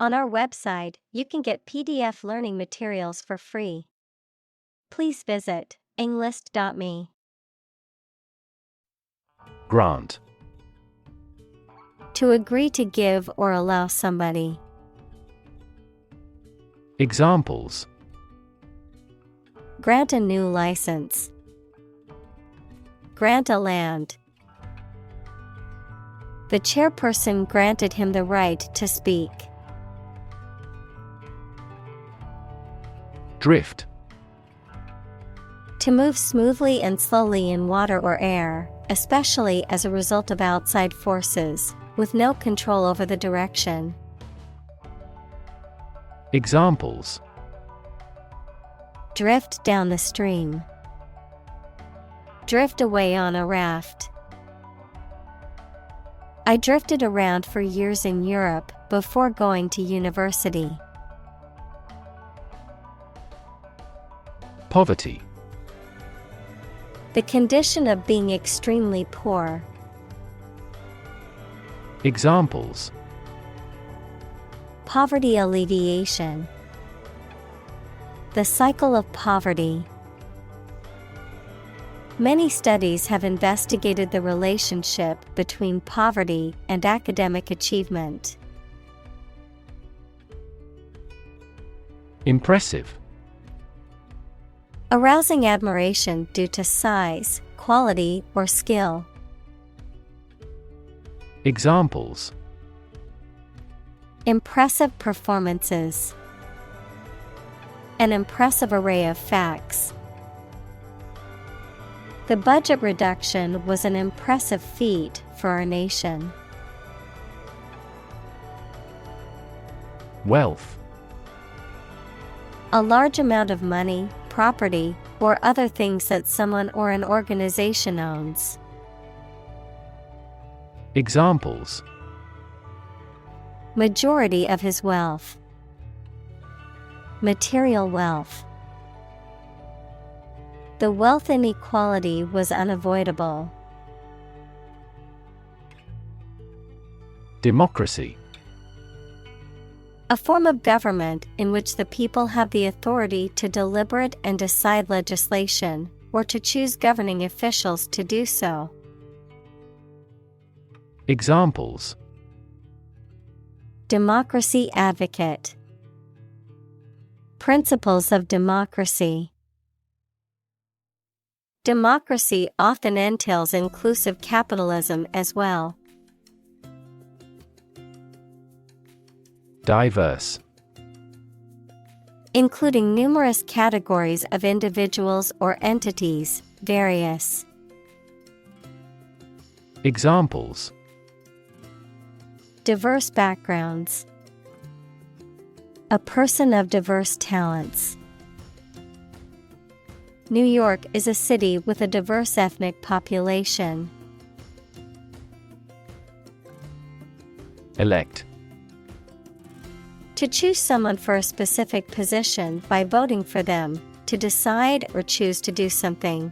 On our website, you can get PDF learning materials for free. Please visit englist.me. Grant. To agree to give or allow somebody. Examples: Grant a new license. Grant a land. The chairperson granted him the right to speak. Drift. To move smoothly and slowly in water or air, especially as a result of outside forces, with no control over the direction. Examples: Drift down the stream. Drift away on a raft. I drifted around for years in Europe before going to university. Poverty. The condition of being extremely poor. Examples: Poverty alleviation. The cycle of poverty. Many studies have investigated the relationship between poverty and academic achievement. Impressive. Arousing admiration due to size, quality, or skill. Examples: Impressive performances. An impressive array of facts. The budget reduction was an impressive feat for our nation. Wealth. A large amount of money, property, or other things that someone or an organization owns. Examples: Majority of his wealth. Material wealth. The wealth inequality was unavoidable. Democracy. A form of government in which the people have the authority to deliberate and decide legislation, or to choose governing officials to do so. Examples: Democracy advocate. Principles of democracy. Democracy often entails inclusive capitalism as well. Diverse. Including numerous categories of individuals or entities, various. Examples: Diverse backgrounds. A person of diverse talents. New York is a city with a diverse ethnic population. Elect. To choose someone for a specific position by voting for them, to decide or choose to do something.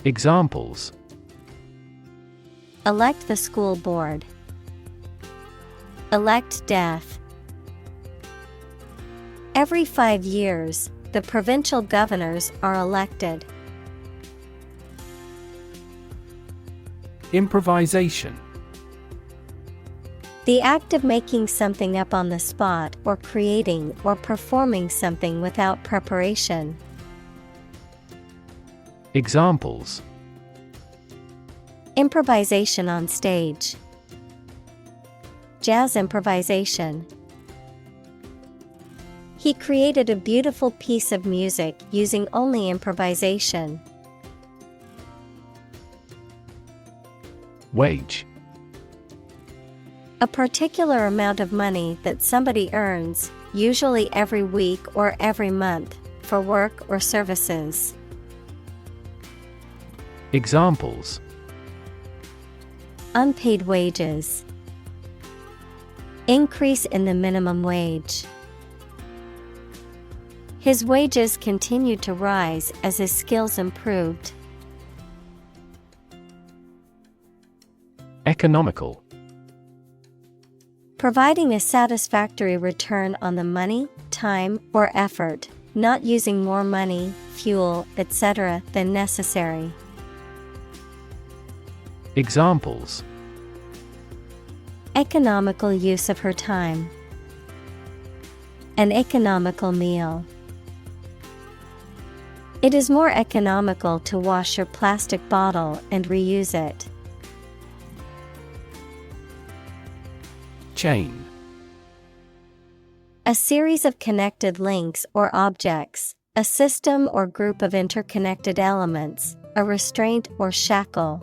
Examples: Elect the school board. Elect death. Every 5 years, the provincial governors are elected. Improvisation. The act of making something up on the spot or creating or performing something without preparation. Examples: Improvisation on stage. Jazz improvisation. He created a beautiful piece of music using only improvisation. Wage. A particular amount of money that somebody earns, usually every week or every month, for work or services. Examples: Unpaid wages. Increase in the minimum wage. His wages continued to rise as his skills improved. Economical. Providing a satisfactory return on the money, time, or effort, not using more money, fuel, etc. than necessary. Examples: Economical use of her time. An economical meal. It is more economical to wash your plastic bottle and reuse it. Chain. A series of connected links or objects, a system or group of interconnected elements, a restraint or shackle.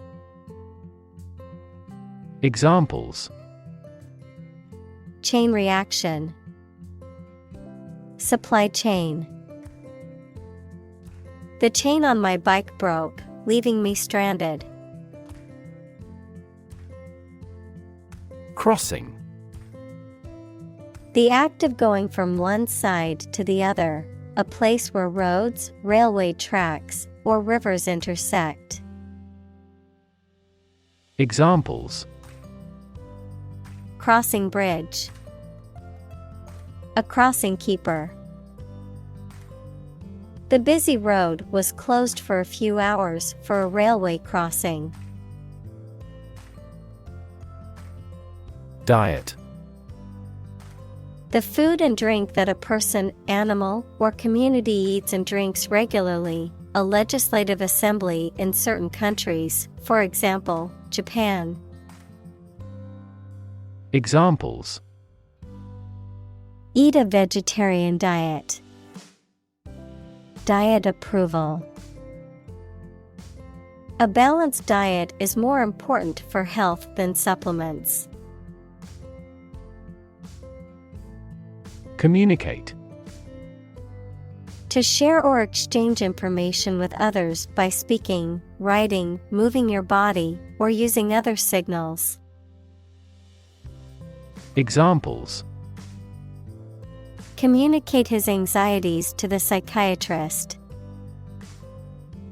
Examples: Chain reaction. Supply chain. The chain on my bike broke, leaving me stranded. Crossing. The act of going from one side to the other, a place where roads, railway tracks, or rivers intersect. Examples: Crossing bridge. A crossing keeper. The busy road was closed for a few hours for a railway crossing. Diet. The food and drink that a person, animal, or community eats and drinks regularly, a legislative assembly in certain countries, for example, Japan. Examples: Eat a vegetarian diet. Diet approval. A balanced diet is more important for health than supplements. Communicate. To share or exchange information with others by speaking, writing, moving your body, or using other signals. Examples: Communicate his anxieties to the psychiatrist.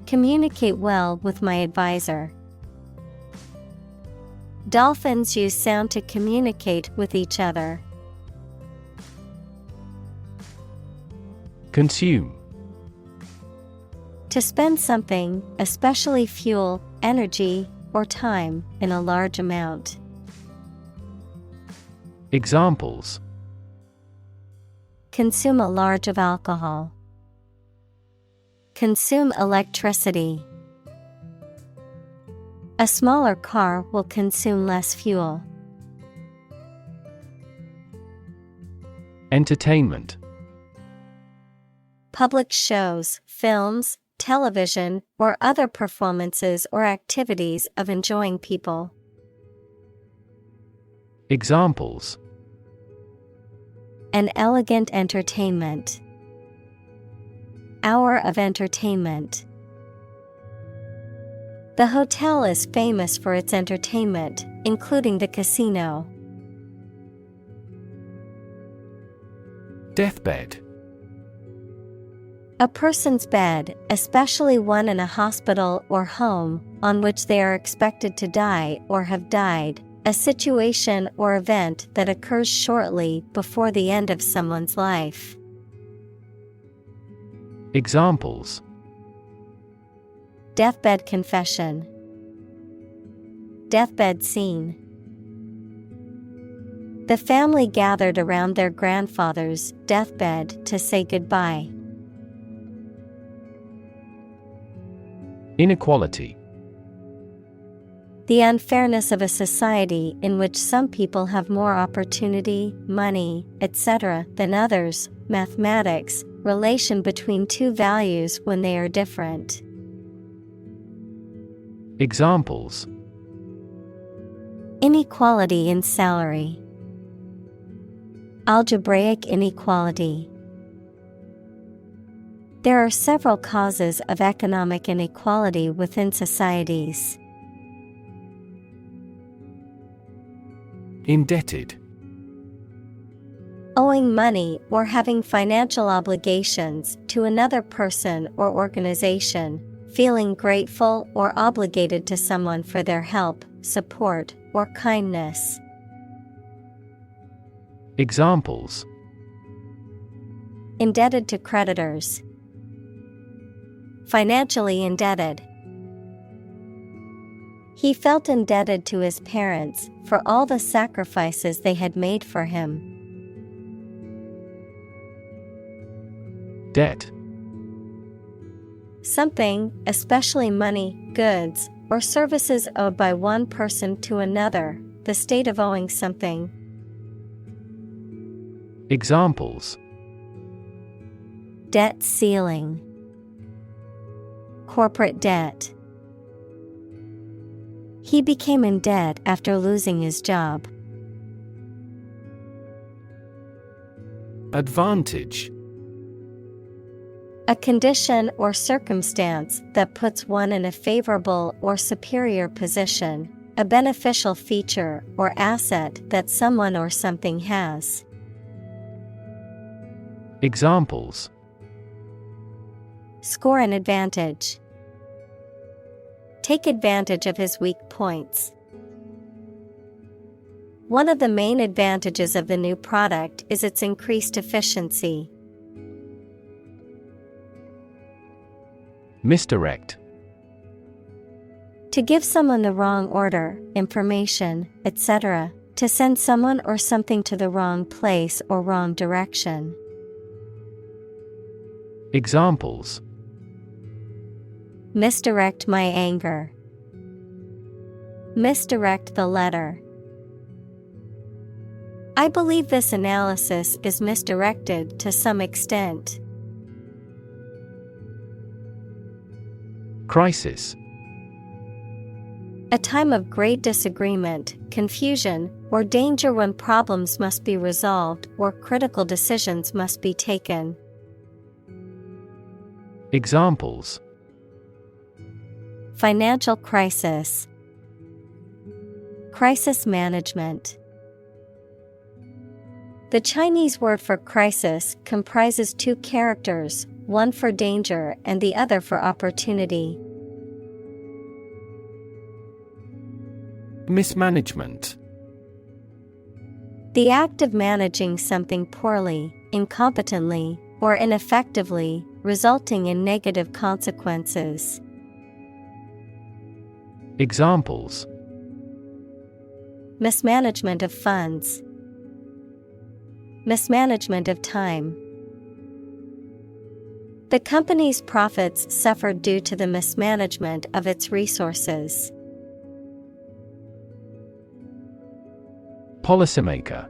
Communicate well with my advisor. Dolphins use sound to communicate with each other. Consume. To spend something, especially fuel, energy, or time, in a large amount. Examples: Consume a large of alcohol. Consume electricity. A smaller car will consume less fuel. Entertainment. Public shows, films, television, or other performances or activities of enjoying people. Examples: An elegant entertainment. Hour of entertainment. The hotel is famous for its entertainment, including the casino. Deathbed. A person's bed, especially one in a hospital or home, on which they are expected to die or have died, a situation or event that occurs shortly before the end of someone's life. Examples: Deathbed confession. Deathbed scene. The family gathered around their grandfather's deathbed to say goodbye. Inequality. The unfairness of a society in which some people have more opportunity, money, etc. than others. Mathematics, relation between two values when they are different. Examples: Inequality in salary. Algebraic inequality. There are several causes of economic inequality within societies. Indebted. Owing money or having financial obligations to another person or organization, feeling grateful or obligated to someone for their help, support, or kindness. Examples: indebted to creditors, financially indebted. He felt indebted to his parents for all the sacrifices they had made for him. Debt. Something, especially money, goods, or services owed by one person to another, the state of owing something. Examples: Debt ceiling, corporate debt. He became in debt after losing his job. Advantage. A condition or circumstance that puts one in a favorable or superior position, a beneficial feature or asset that someone or something has. Examples: Score an advantage. Take advantage of his weak points. One of the main advantages of the new product is its increased efficiency. Misdirect. To give someone the wrong order, information, etc., to send someone or something to the wrong place or wrong direction. Examples: Misdirect my anger. Misdirect the letter. I believe this analysis is misdirected to some extent. Crisis. A time of great disagreement, confusion, or danger when problems must be resolved or critical decisions must be taken. Examples: Financial crisis. Crisis management. The Chinese word for crisis comprises two characters, one for danger and the other for opportunity. Mismanagement. The act of managing something poorly, incompetently, or ineffectively, resulting in negative consequences. Examples: Mismanagement of funds. Mismanagement of time. The company's profits suffered due to the mismanagement of its resources. Policymaker.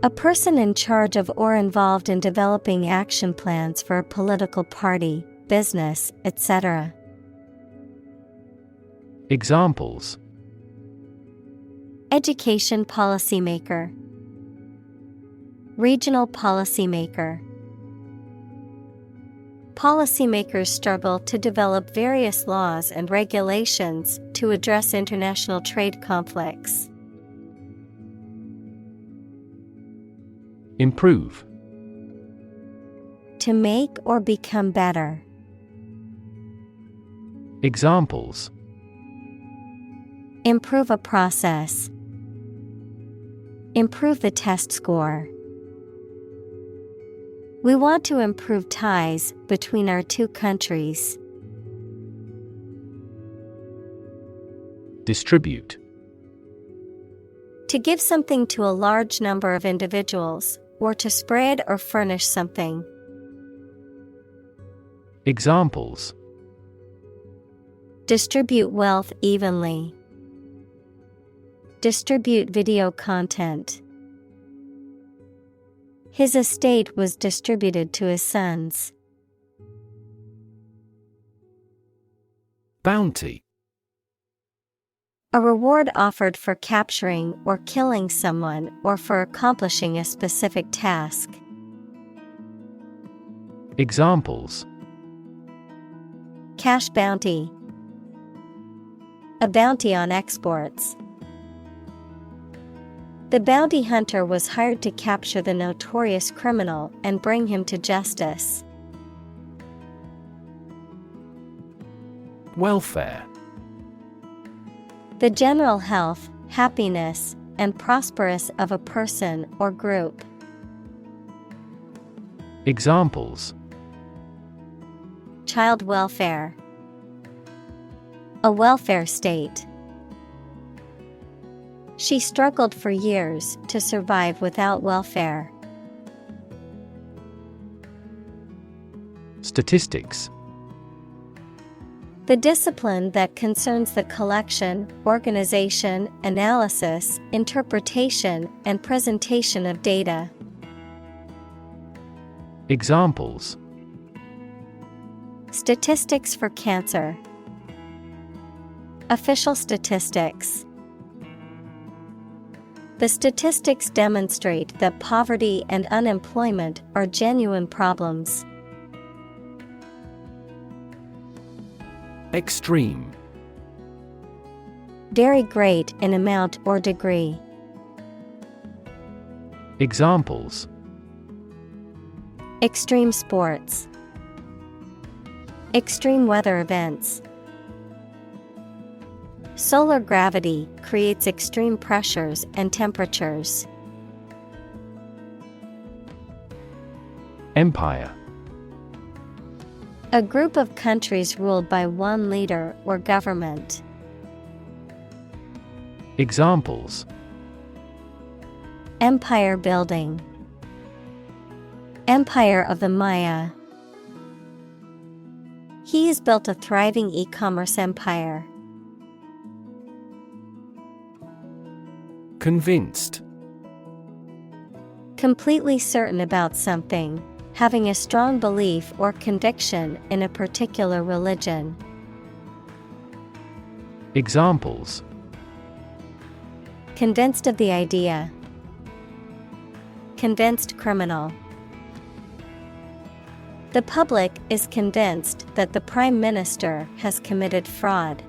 A person in charge of or involved in developing action plans for a political party, business, etc. Examples: Education policymaker. Regional policymaker. Policymakers struggle to develop various laws and regulations to address international trade conflicts. Improve. To make or become better. Examples: Improve a process. Improve the test score. We want to improve ties between our two countries. Distribute. To give something to a large number of individuals, or to spread or furnish something. Examples: Distribute wealth evenly. Distribute video content. His estate was distributed to his sons. Bounty. A reward offered for capturing or killing someone or for accomplishing a specific task. Examples: Cash bounty. A bounty on exports. The bounty hunter was hired to capture the notorious criminal and bring him to justice. Welfare. The general health, happiness, and prosperous of a person or group. Examples: Child welfare. A welfare state. She struggled for years to survive without welfare. Statistics. The discipline that concerns the collection, organization, analysis, interpretation, and presentation of data. Examples: Statistics for cancer. Official statistics. The statistics demonstrate that poverty and unemployment are genuine problems. Extreme. Very great in amount or degree. Examples: Extreme sports. Extreme weather events. Solar gravity creates extreme pressures and temperatures. Empire. A group of countries ruled by one leader or government. Examples: Empire building. Empire of the Maya. He has built a thriving e-commerce empire. Convinced. Completely certain about something, having a strong belief or conviction in a particular religion. Examples: Convinced of the idea. Convinced criminal. The public is convinced that the Prime Minister has committed fraud.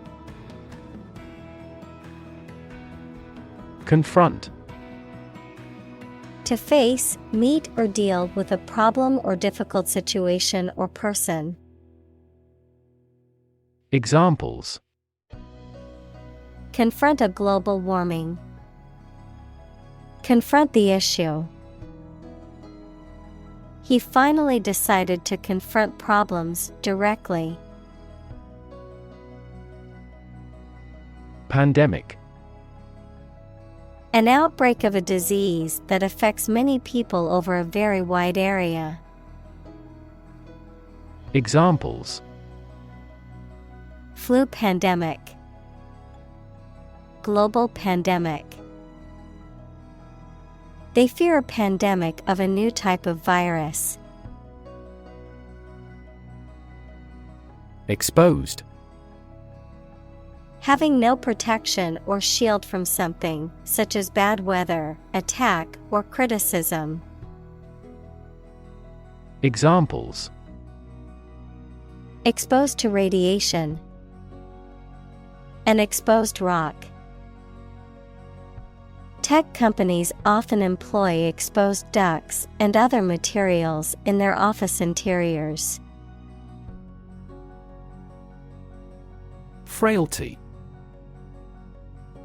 Confront. To face, meet, or deal with a problem or difficult situation or person. Examples: Confront a global warming. Confront the issue. He finally decided to confront problems directly. Pandemic. An outbreak of a disease that affects many people over a very wide area. Examples: Flu pandemic. Global pandemic. They fear a pandemic of a new type of virus. Exposed. Having no protection or shield from something, such as bad weather, attack, or criticism. Examples: Exposed to radiation. An exposed rock. Tech companies often employ exposed ducts and other materials in their office interiors. Frailty.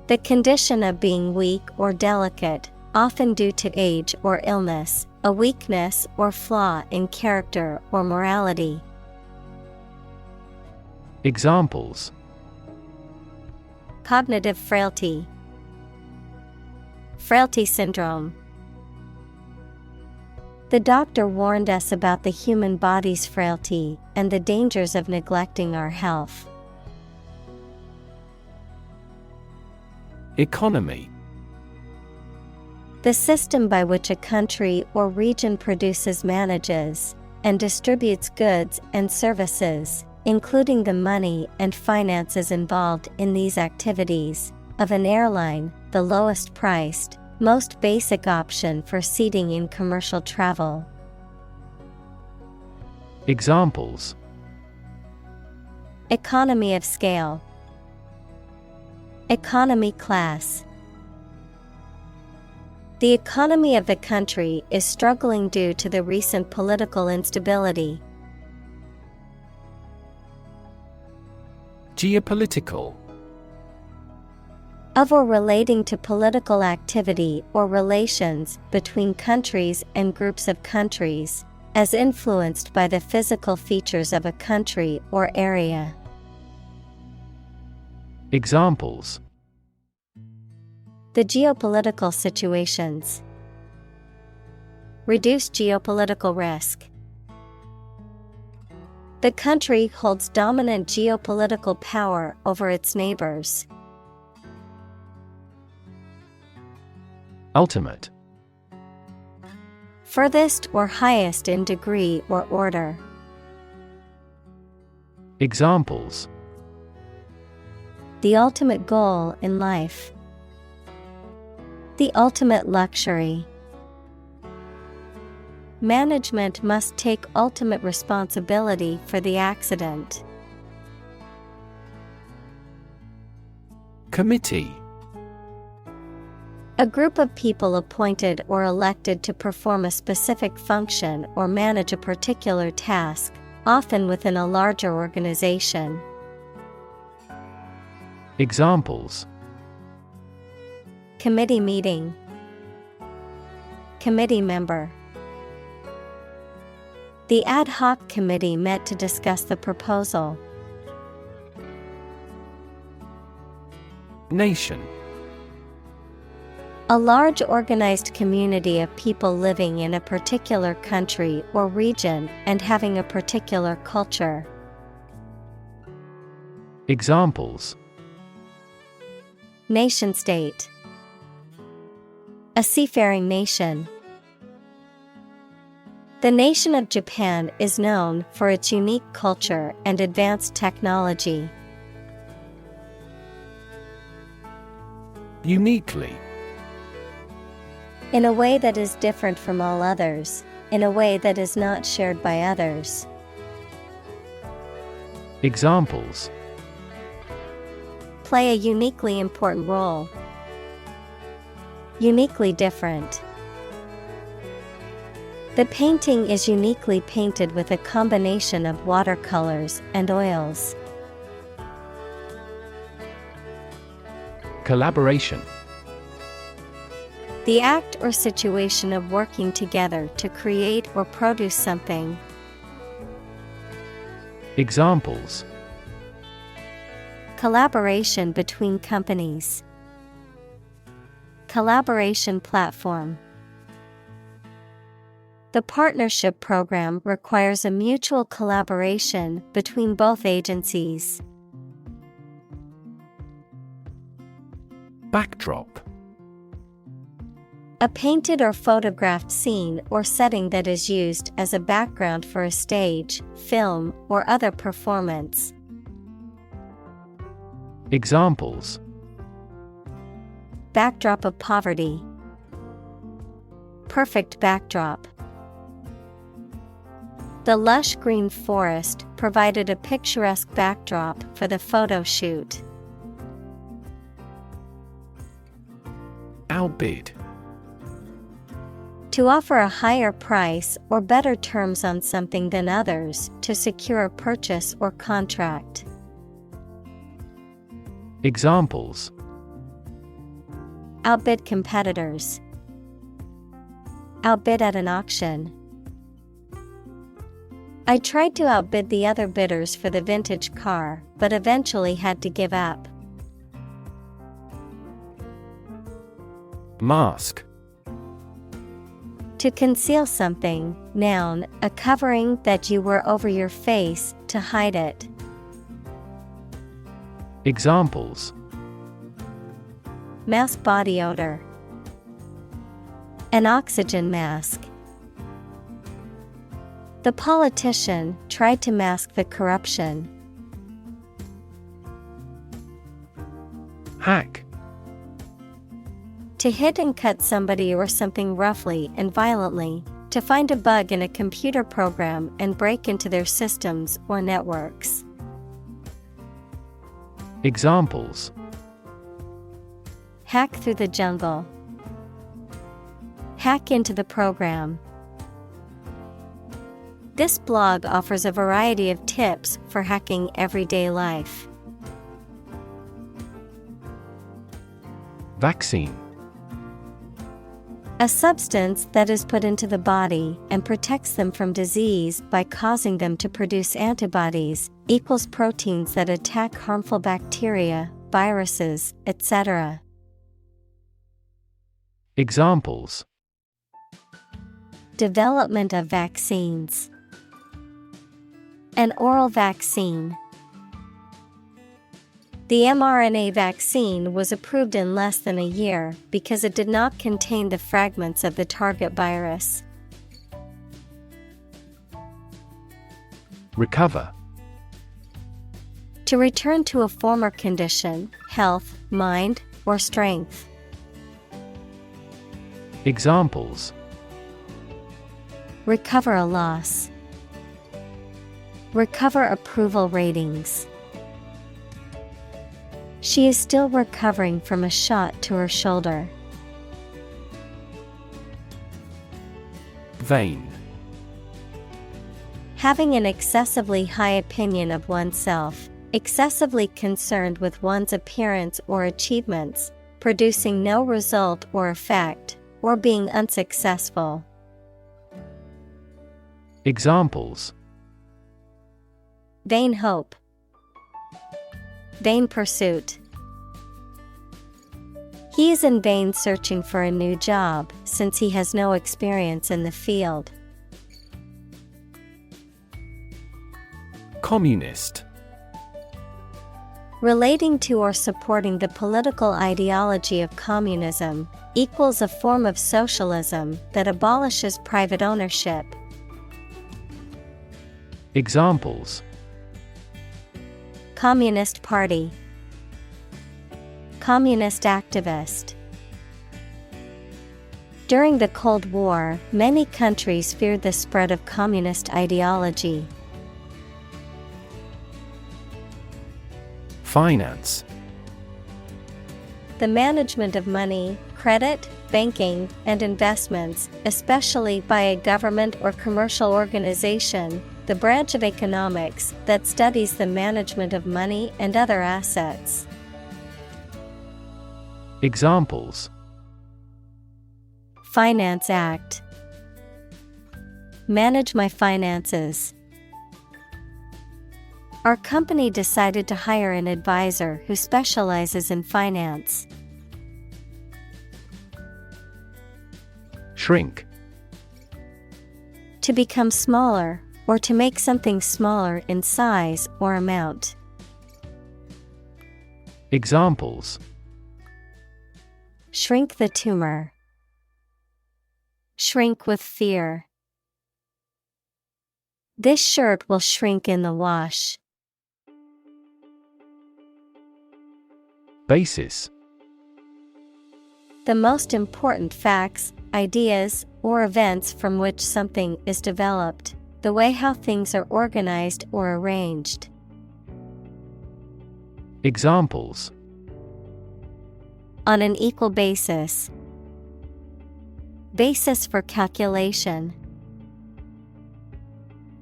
The condition of being weak or delicate, often due to age or illness, a weakness or flaw in character or morality. Examples: Cognitive frailty. Frailty syndrome. The doctor warned us about the human body's frailty and the dangers of neglecting our health. Economy. The system by which a country or region produces, manages, and distributes goods and services, including the money and finances involved in these activities, of an airline, the lowest priced, most basic option for seating in commercial travel. Examples: Economy of scale. Economy class. The economy of the country is struggling due to the recent political instability. Geopolitical. Of or relating to political activity or relations between countries and groups of countries, as influenced by the physical features of a country or area. Examples: The geopolitical situations. Reduce geopolitical risk. The country holds dominant geopolitical power over its neighbors. Ultimate. Furthest or highest in degree or order. Examples: The ultimate goal in life. The ultimate luxury. Management must take ultimate responsibility for the accident. Committee. A group of people appointed or elected to perform a specific function or manage a particular task, often within a larger organization. Examples: Committee meeting. Committee member. The ad hoc committee met to discuss the proposal. Nation. A large organized community of people living in a particular country or region and having a particular culture. Examples: Nation state. A seafaring nation. The nation of Japan is known for its unique culture and advanced technology. Uniquely. In a way that is different from all others, in a way that is not shared by others. Examples: Play a uniquely important role. Uniquely different. The painting is uniquely painted with a combination of watercolors and oils. Collaboration. The act or situation of working together to create or produce something. Examples: Collaboration between companies. Collaboration platform. The partnership program requires a mutual collaboration between both agencies. Backdrop. A painted or photographed scene or setting that is used as a background for a stage, film, or other performance. Examples: Backdrop of poverty. Perfect backdrop. The lush green forest provided a picturesque backdrop for the photo shoot. Outbid. To offer a higher price or better terms on something than others to secure a purchase or contract. Examples: Outbid competitors. Outbid at an auction. I tried to outbid the other bidders for the vintage car, but eventually had to give up. Mask. To conceal something, noun, a covering that you wear over your face to hide it. Examples: Mask body odor. An oxygen mask. The politician tried to mask the corruption. Hack. To hit and cut somebody or something roughly and violently, to find a bug in a computer program and break into their systems or networks. Examples: Hack through the jungle. Hack into the program. This blog offers a variety of tips for hacking everyday life. Vaccine. A substance that is put into the body and protects them from disease by causing them to produce antibodies, equals proteins that attack harmful bacteria, viruses, etc. Examples: Development of vaccines. An oral vaccine. The mRNA vaccine was approved in less than a year because it did not contain the fragments of the target virus. Recover. To return to a former condition, health, mind, or strength. Examples: Recover a loss. Recover approval ratings. She is still recovering from a shot to her shoulder. Vain. Having an excessively high opinion of oneself, excessively concerned with one's appearance or achievements, producing no result or effect, or being unsuccessful. Examples: Vain hope. Vain pursuit. He is in vain searching for a new job since he has no experience in the field. Communist. Relating to or supporting the political ideology of communism, equals a form of socialism that abolishes private ownership. Examples: Communist Party. Communist activist. During the Cold War, many countries feared the spread of communist ideology. Finance. The management of money, credit, banking, and investments, especially by a government or commercial organization, the branch of economics that studies the management of money and other assets. Examples: Finance Act. Manage my finances. Our company decided to hire an advisor who specializes in finance. Shrink. To become smaller, or to make something smaller in size or amount. Examples: Shrink the tumor. Shrink with fear. This shirt will shrink in the wash. Basis. The most important facts, ideas, or events from which something is developed. The way how things are organized or arranged. Examples: On an equal basis. Basis for calculation.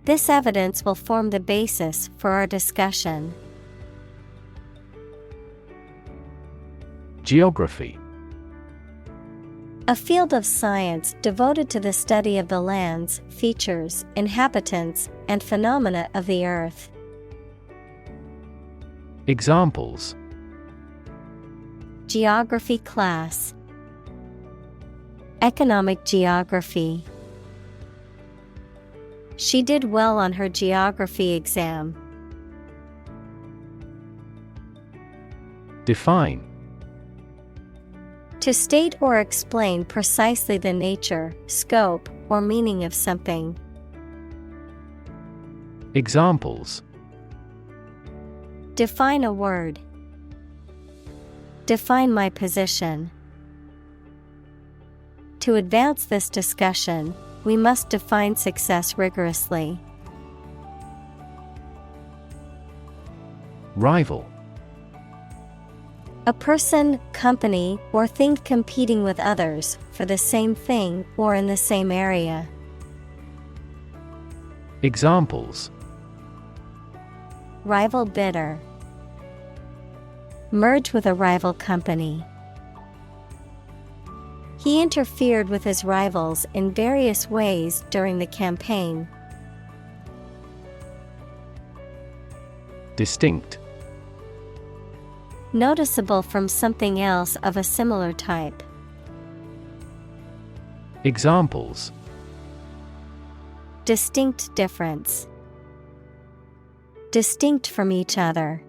This evidence will form the basis for our discussion. Geography. A field of science devoted to the study of the lands, features, inhabitants, and phenomena of the earth. Examples: Geography class. Economic geography. She did well on her geography exam. Define. To state or explain precisely the nature, scope, or meaning of something. Examples: Define a word. Define my position. To advance this discussion, we must define success rigorously. Rival. A person, company, or thing competing with others for the same thing or in the same area. Examples: Rival bidder. Merge with a rival company. He interfered with his rivals in various ways during the campaign. Distinct. Noticeable from something else of a similar type. Examples: Distinct difference. Distinct from each other.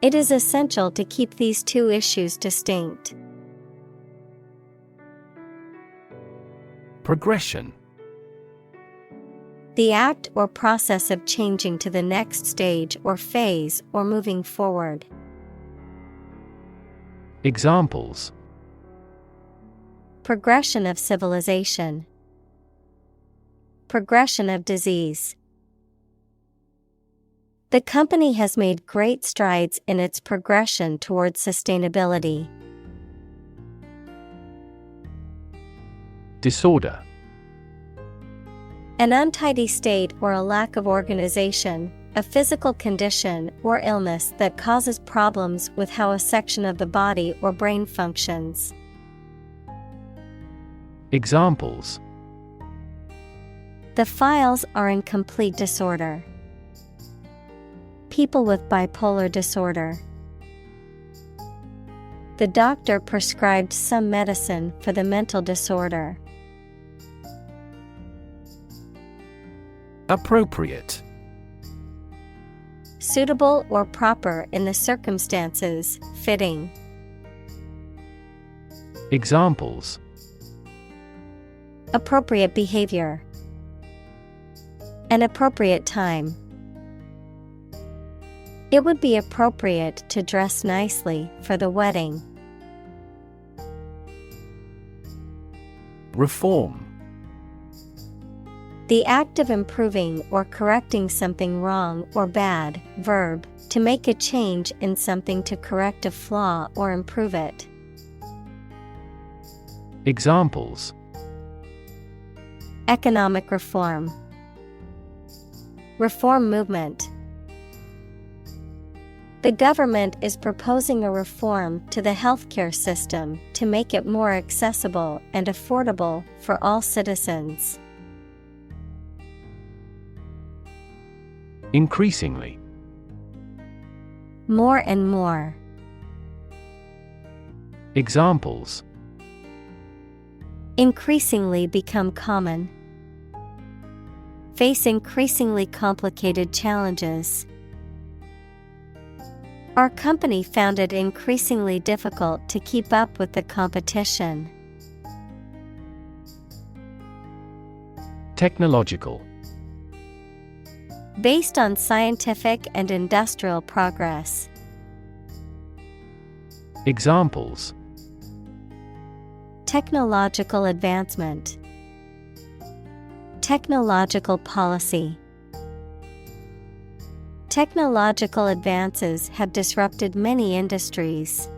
It is essential to keep these two issues distinct. Progression. The act or process of changing to the next stage or phase or moving forward. Examples: Progression of civilization. Progression of disease. The company has made great strides in its progression towards sustainability. Disorder. An untidy state or a lack of organization, a physical condition or illness that causes problems with how a section of the body or brain functions. Examples: The files are in complete disorder. People with bipolar disorder. The doctor prescribed some medicine for the mental disorder. Appropriate. Suitable or proper in the circumstances, fitting. Examples: Appropriate behavior. An appropriate time. It would be appropriate to dress nicely for the wedding. Reform. The act of improving or correcting something wrong or bad. Verb, to make a change in something to correct a flaw or improve it. Examples: Economic reform. Reform movement. The government is proposing a reform to the healthcare system to make it more accessible and affordable for all citizens. Increasingly. More and more. Examples: Increasingly become common. Face increasingly complicated challenges. Our company found it increasingly difficult to keep up with the competition. Technological. Based on scientific and industrial progress. Examples: Technological advancement. Technological policy. Technological advances have disrupted many industries.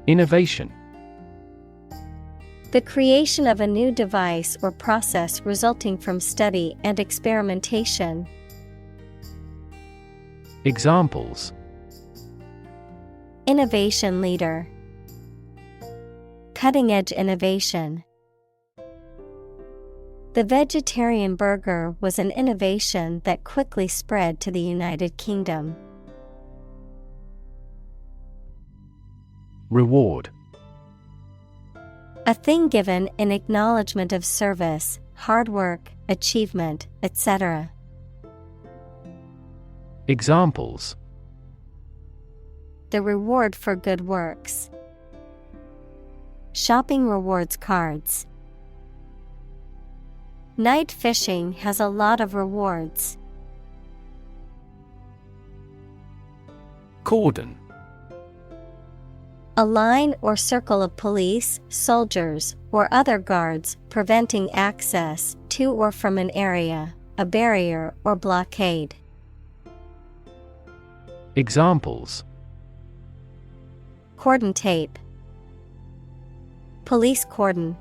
Innovation. The creation of a new device or process resulting from study and experimentation. Examples: Innovation leader. Cutting-edge innovation. The vegetarian burger was an innovation that quickly spread to the United Kingdom. Reward. A thing given in acknowledgement of service, hard work, achievement, etc. Examples: The reward for good works. Shopping rewards cards. Night fishing has a lot of rewards. Cordon. A line or circle of police, soldiers, or other guards preventing access to or from an area, a barrier or blockade. Examples: Cordon tape. Police cordon.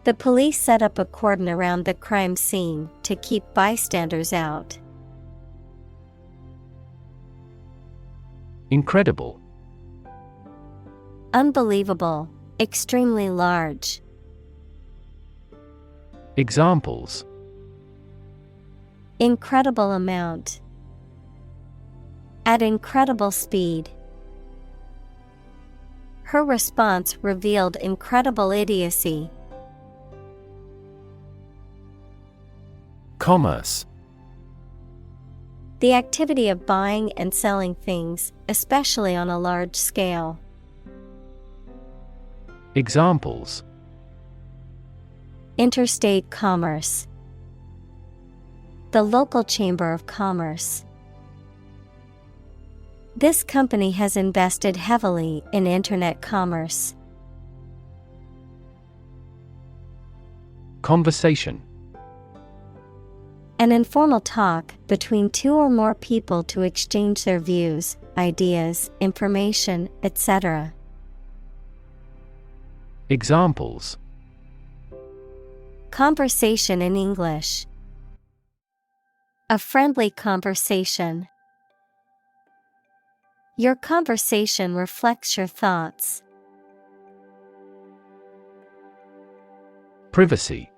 The police set up a cordon around the crime scene to keep bystanders out. Incredible. Unbelievable, extremely large. Examples: Incredible amount. At incredible speed. Her response revealed incredible idiocy. Commerce. The activity of buying and selling things, especially on a large scale. Examples: Interstate commerce. The local chamber of commerce. This company has invested heavily in internet commerce. Conversation. An informal talk between two or more people to exchange their views, ideas, information, etc. Examples: Conversation in English. A friendly conversation. Your conversation reflects your thoughts. Privacy.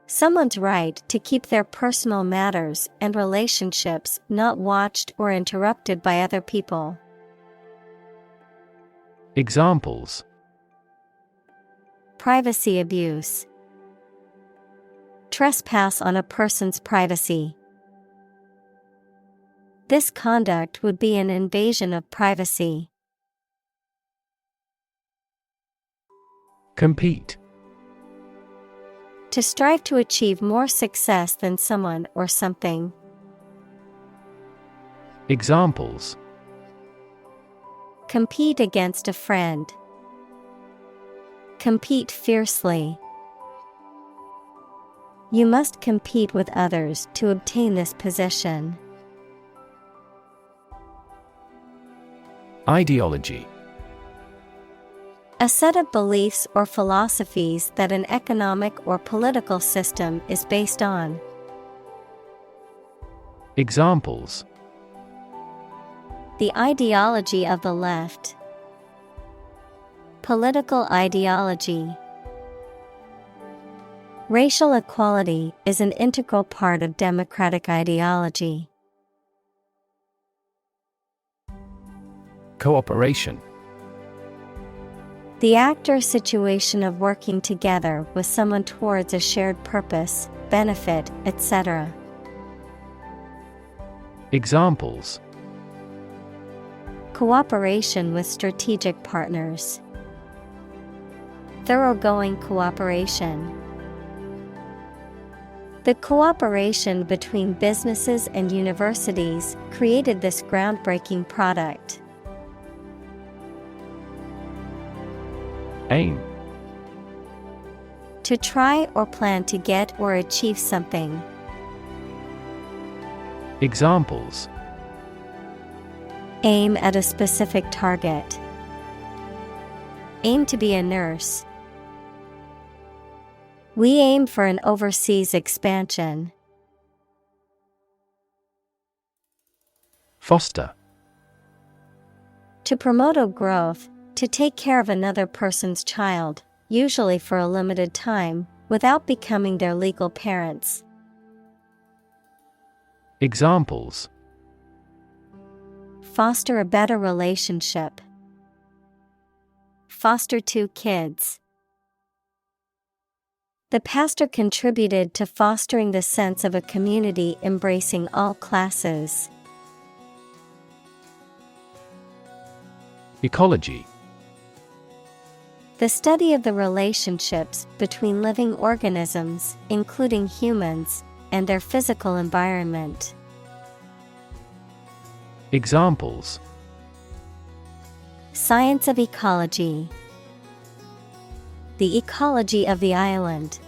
Someone's right to keep their personal matters and relationships not watched or interrupted by other people. Examples: Privacy abuse. Trespass on a person's privacy. This conduct would be an invasion of privacy. Compete. To strive to achieve more success than someone or something. Examples: Compete against a friend. Compete fiercely. You must compete with others to obtain this position. Ideology. A set of beliefs or philosophies that an economic or political system is based on. Examples: The ideology of the left. Political ideology. Racial equality is an integral part of democratic ideology. Cooperation. The act or situation of working together with someone towards a shared purpose, benefit, etc. Examples: Cooperation with strategic partners. Thoroughgoing cooperation. The cooperation between businesses and universities created this groundbreaking product. Aim. To try or plan to get or achieve something. Examples: Aim at a specific target. Aim to be a nurse. We aim for an overseas expansion. Foster. To promote a growth, to take care of another person's child, usually for a limited time, without becoming their legal parents. Examples: Foster a better relationship. Foster 2 kids. The pastor contributed to fostering the sense of a community embracing all classes. Ecology. The study of the relationships between living organisms, including humans, and their physical environment. Examples: Science of ecology. The ecology of the island.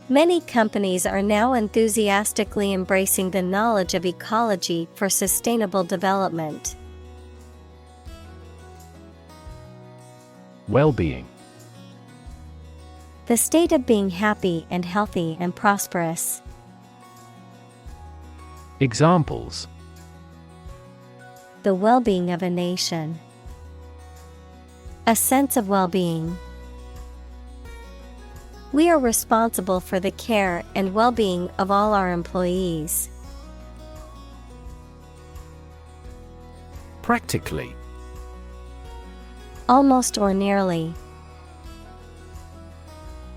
Many companies are now enthusiastically embracing the knowledge of ecology for sustainable development. Well-being. The state of being happy and healthy and prosperous. Examples: the well-being of a nation. A sense of well-being. We are responsible for the care and well-being of all our employees. Practically. Almost or nearly.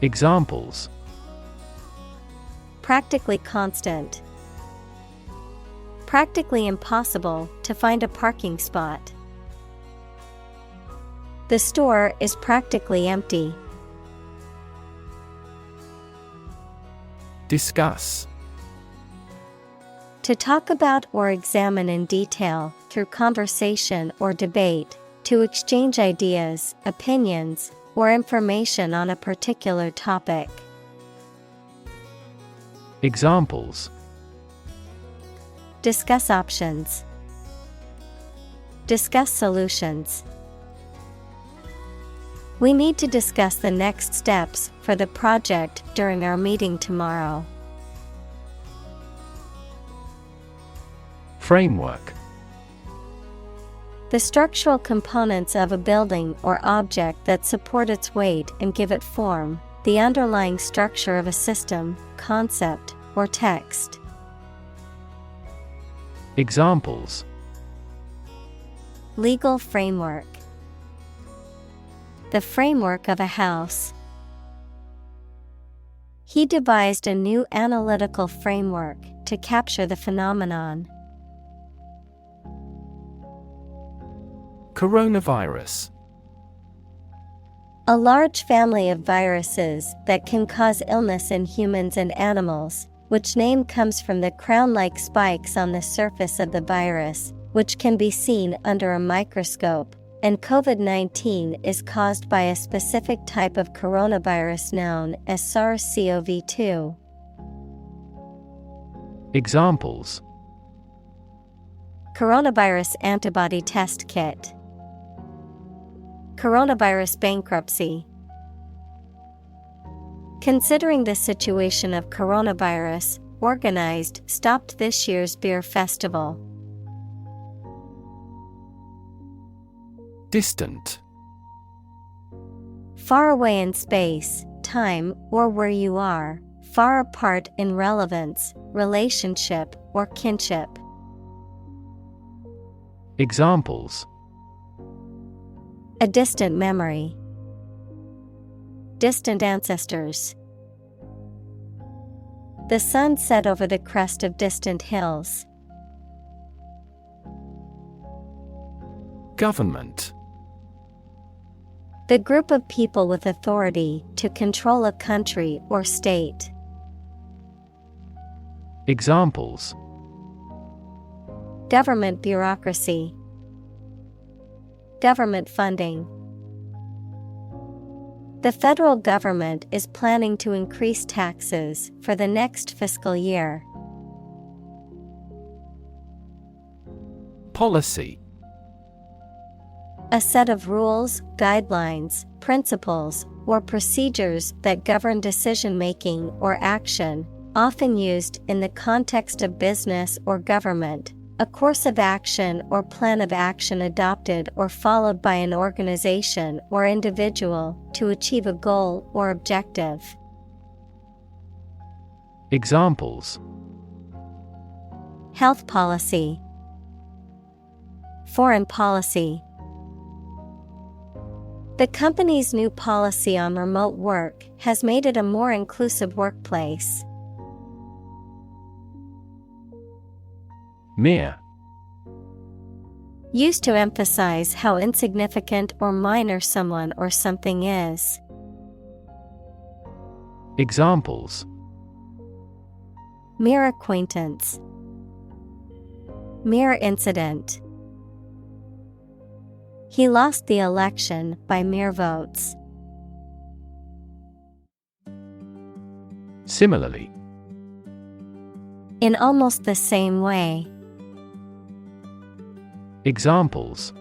Examples: Practically constant. Practically impossible to find a parking spot. The store is practically empty. Discuss. To talk about or examine in detail, through conversation or debate, to exchange ideas, opinions, or information on a particular topic. Examples: Discuss options. Discuss solutions. We need to discuss the next steps for the project during our meeting tomorrow. Framework. The structural components of a building or object that support its weight and give it form, the underlying structure of a system, concept, or text. Examples: Legal framework. The framework of a house. He devised a new analytical framework to capture the phenomenon. Coronavirus. A large family of viruses that can cause illness in humans and animals, which name comes from the crown-like spikes on the surface of the virus, which can be seen under a microscope, and COVID-19 is caused by a specific type of coronavirus known as SARS-CoV-2. Examples: Coronavirus antibody test kit. Coronavirus bankruptcy. Considering the situation of coronavirus, organized stopped this year's beer festival. Distant. Far away in space, time, or where you are, far apart in relevance, relationship, or kinship. Examples: A distant memory. Distant ancestors. The sun set over the crest of distant hills. Government. The group of people with authority to control a country or state. Examples: Government bureaucracy. Government funding. The federal government is planning to increase taxes for the next fiscal year. Policy. A set of rules, guidelines, principles, or procedures that govern decision-making or action, often used in the context of business or government. A course of action or plan of action adopted or followed by an organization or individual to achieve a goal or objective. Examples: Health policy. Foreign policy. The company's new policy on remote work has made it a more inclusive workplace. Mere. Used to emphasize how insignificant or minor someone or something is. Examples: Mere acquaintance. Mere incident. He lost the election by mere votes. Similarly. In almost the same way. Examples: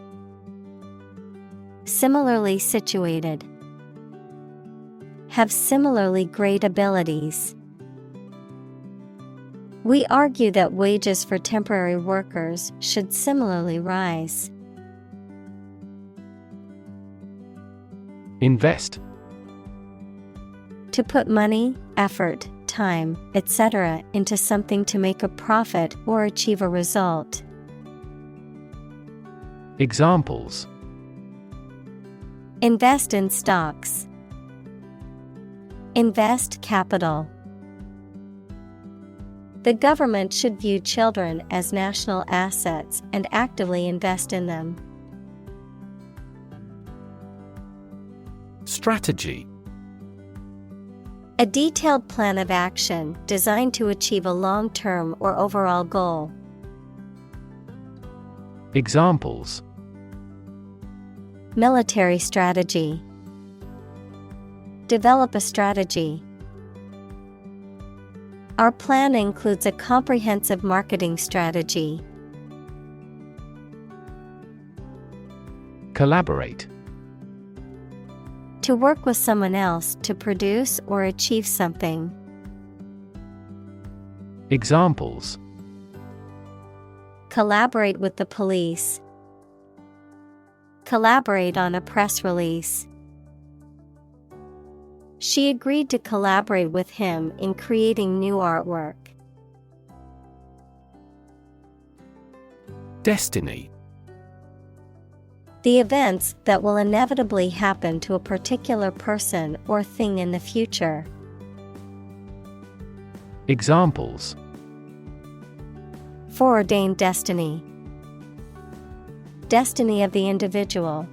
Similarly situated. Have similarly great abilities. We argue that wages for temporary workers should similarly rise. Invest. To put money, effort, time, etc. into something to make a profit or achieve a result. Examples: Invest in stocks. Invest capital. The government should view children as national assets and actively invest in them. Strategy. A detailed plan of action designed to achieve a long-term or overall goal. Examples: Military strategy. Develop a strategy. Our plan includes a comprehensive marketing strategy. Collaborate. To work with someone else to produce or achieve something. Examples: Collaborate with the police. Collaborate on a press release. She agreed to collaborate with him in creating new artwork. Destiny. The events that will inevitably happen to a particular person or thing in the future. Examples: Foreordained destiny. Destiny of the individual.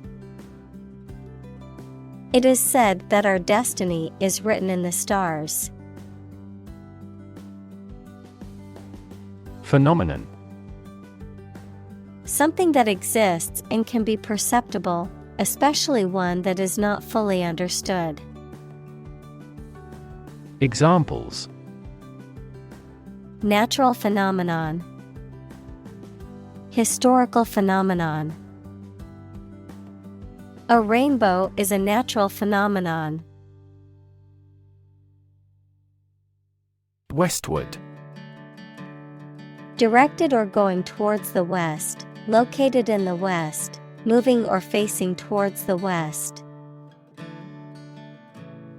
It is said that our destiny is written in the stars. Phenomenon. Something that exists and can be perceptible, especially one that is not fully understood. Examples: Natural phenomenon. Historical phenomenon. A rainbow is a natural phenomenon. Westward. Directed or going towards the west, located in the west, moving or facing towards the west.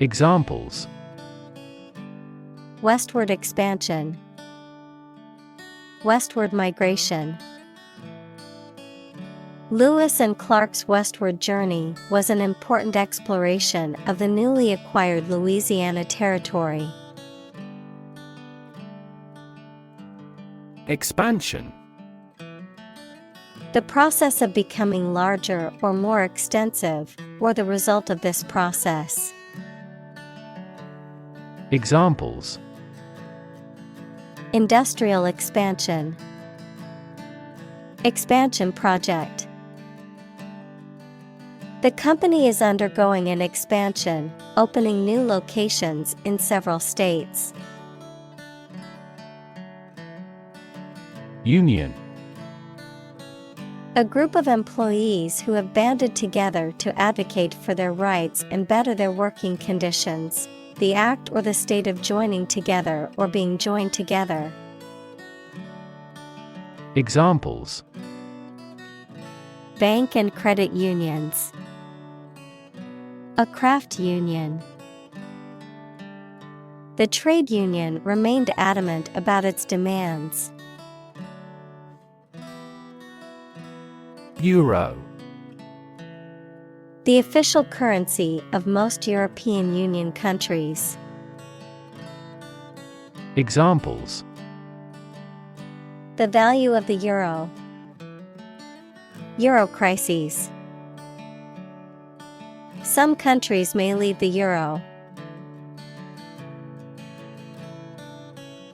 Examples: Westward expansion. Westward migration. Lewis and Clark's westward journey was an important exploration of the newly acquired Louisiana Territory. Expansion. The process of becoming larger or more extensive, or the result of this process. Examples: Industrial expansion. Expansion project. The company is undergoing an expansion, opening new locations in several states. Union. A group of employees who have banded together to advocate for their rights and better their working conditions. The act or the state of joining together or being joined together. Examples: Bank and credit unions. A craft union. The trade union remained adamant about its demands. Euro. The official currency of most European Union countries. Examples: The value of the euro. Euro crises. Some countries may leave the euro.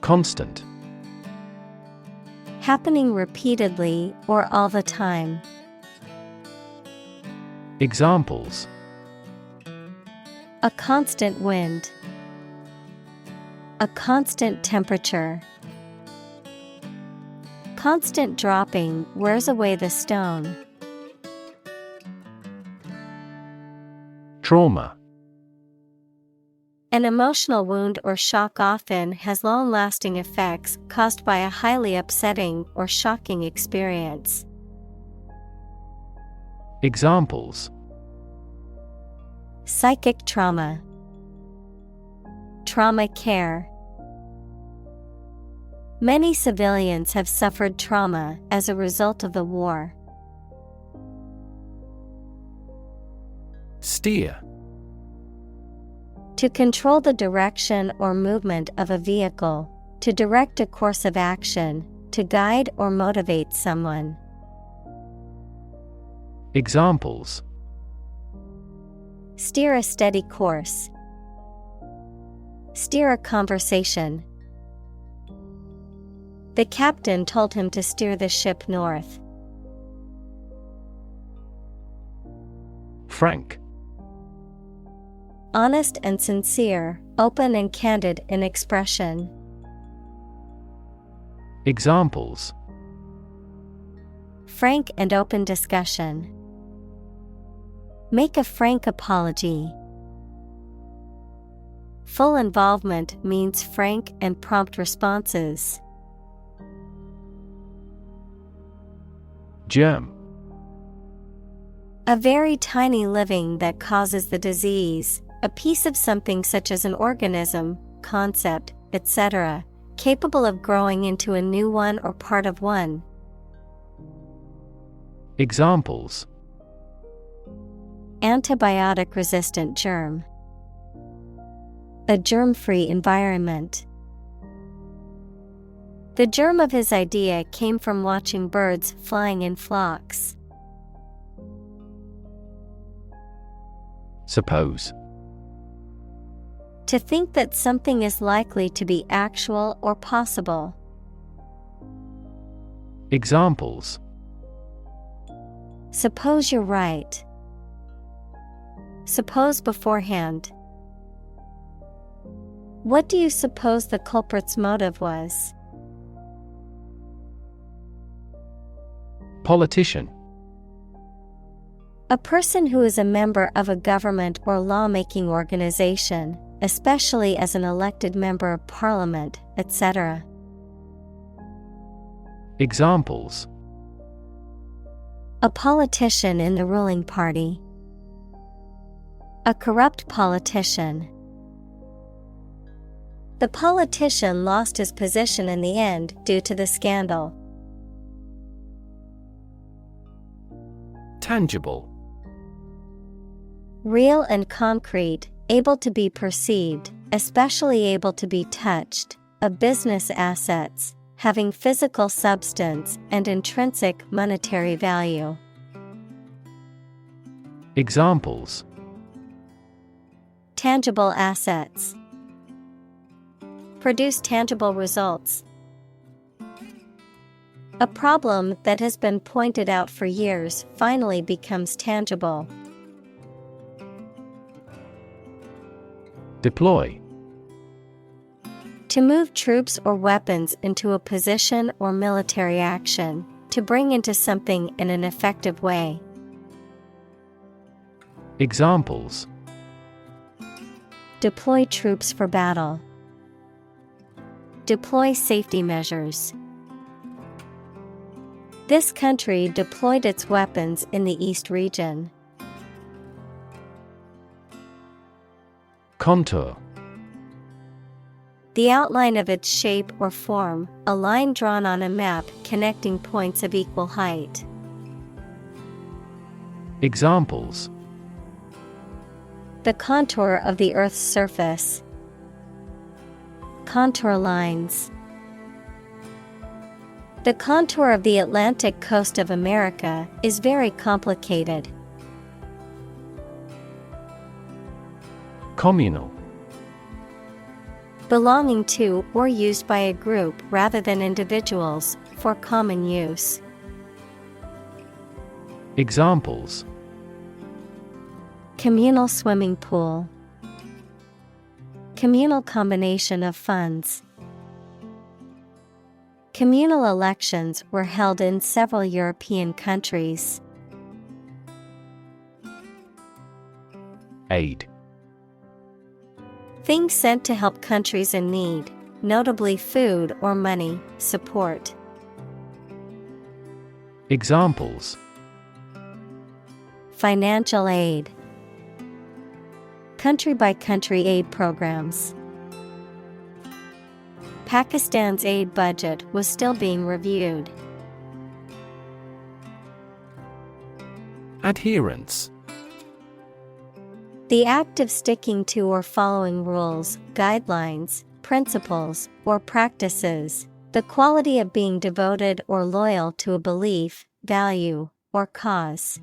Constant. Happening repeatedly or all the time. Examples: A constant wind. A constant temperature. Constant dropping wears away the stone. Trauma. An emotional wound or shock often has long-lasting effects caused by a highly upsetting or shocking experience. Examples: Psychic trauma, trauma care. Many civilians have suffered trauma as a result of the war. Steer. To control the direction or movement of a vehicle, to direct a course of action, to guide or motivate someone. Examples: Steer a steady course. Steer a conversation. The captain told him to steer the ship north. Frank. Honest and sincere, open and candid in expression. Examples: Frank and open discussion. Make a frank apology. Full involvement means frank and prompt responses. Germ. A very tiny living that causes the disease, a piece of something such as an organism, concept, etc., capable of growing into a new one or part of one. Examples: Antibiotic-resistant germ. A germ-free environment. The germ of his idea came from watching birds flying in flocks. Suppose. To think that something is likely to be actual or possible. Examples: Suppose you're right. Suppose beforehand. What do you suppose the culprit's motive was? Politician. A person who is a member of a government or law-making organization, especially as an elected member of parliament, etc. Examples: A politician in the ruling party. A corrupt politician. The politician lost his position in the end due to the scandal. Tangible. Real and concrete, able to be perceived, especially able to be touched, of business assets, having physical substance and intrinsic monetary value. Examples: Tangible assets. Produce tangible results. A problem that has been pointed out for years finally becomes tangible. Deploy. To move troops or weapons into a position or military action, to bring into something in an effective way. Examples: Deploy troops for battle. Deploy safety measures. This country deployed its weapons in the East region. Contour. The outline of its shape or form, a line drawn on a map connecting points of equal height. Examples: The contour of the Earth's surface. Contour lines. The contour of the Atlantic coast of America is very complicated. Communal. Belonging to or used by a group rather than individuals, for common use. Examples: Communal swimming pool. Communal combination of funds. Communal elections were held in several European countries. Aid. Things sent to help countries in need, notably food or money, support. Examples: Financial aid. Country-by-country aid programs. Pakistan's aid budget was still being reviewed. Adherence. The act of sticking to or following rules, guidelines, principles, or practices. The quality of being devoted or loyal to a belief, value, or cause.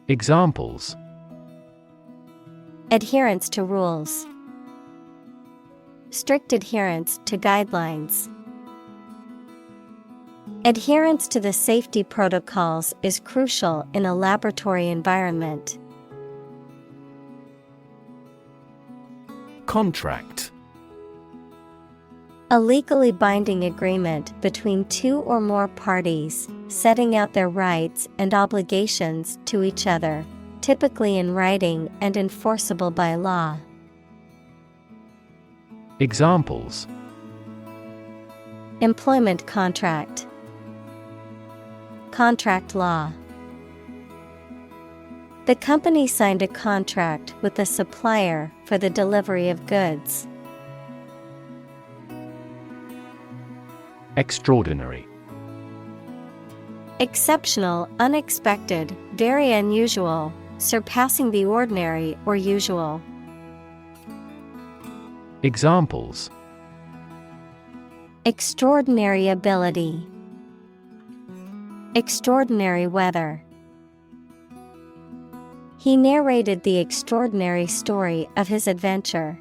Examples: Adherence to rules. Strict adherence to guidelines. Adherence to the safety protocols is crucial in a laboratory environment. Contract. A legally binding agreement between two or more parties, setting out their rights and obligations to each other, typically in writing and enforceable by law. Examples: Employment contract. Contract law. The company signed a contract with the supplier for the delivery of goods. Extraordinary. Exceptional, unexpected, very unusual, surpassing the ordinary or usual. Examples: Extraordinary ability. Extraordinary weather. He narrated the extraordinary story of his adventure.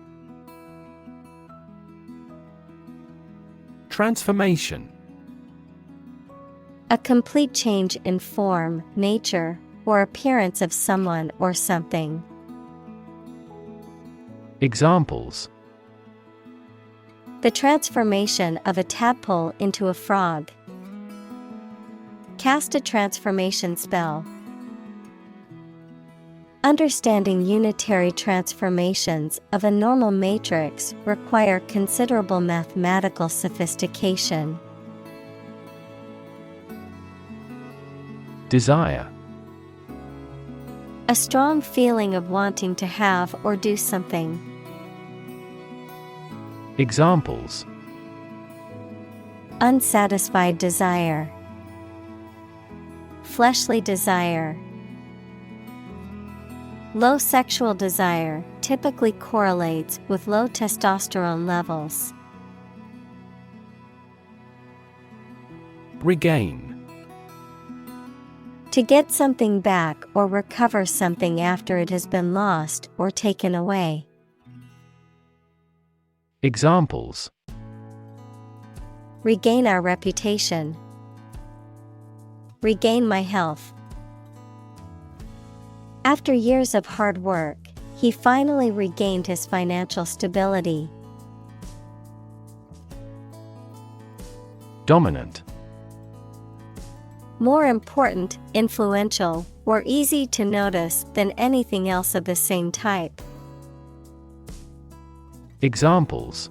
Transformation. A complete change in form, nature, or appearance of someone or something. Examples: The transformation of a tadpole into a frog. Cast a transformation spell. Understanding unitary transformations of a normal matrix require considerable mathematical sophistication. Desire. A strong feeling of wanting to have or do something. Examples: Unsatisfied desire. Fleshly desire. Low sexual desire typically correlates with low testosterone levels. Regain. To get something back or recover something after it has been lost or taken away. Examples: Regain our reputation. Regain my health. After years of hard work, he finally regained his financial stability. Dominant. More important, influential, or easy to notice than anything else of the same type. Examples: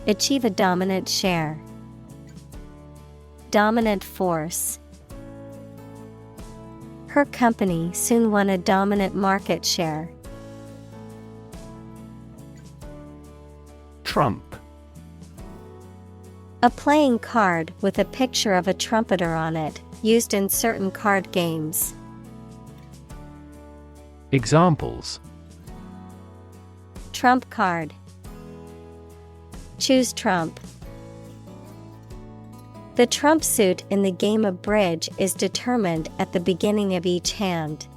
Achieve a dominant share. Dominant force. Her company soon won a dominant market share. Trump. A playing card with a picture of a trumpeter on it, used in certain card games. Examples: Trump card. Choose Trump. The trump suit in the game of bridge is determined at the beginning of each hand.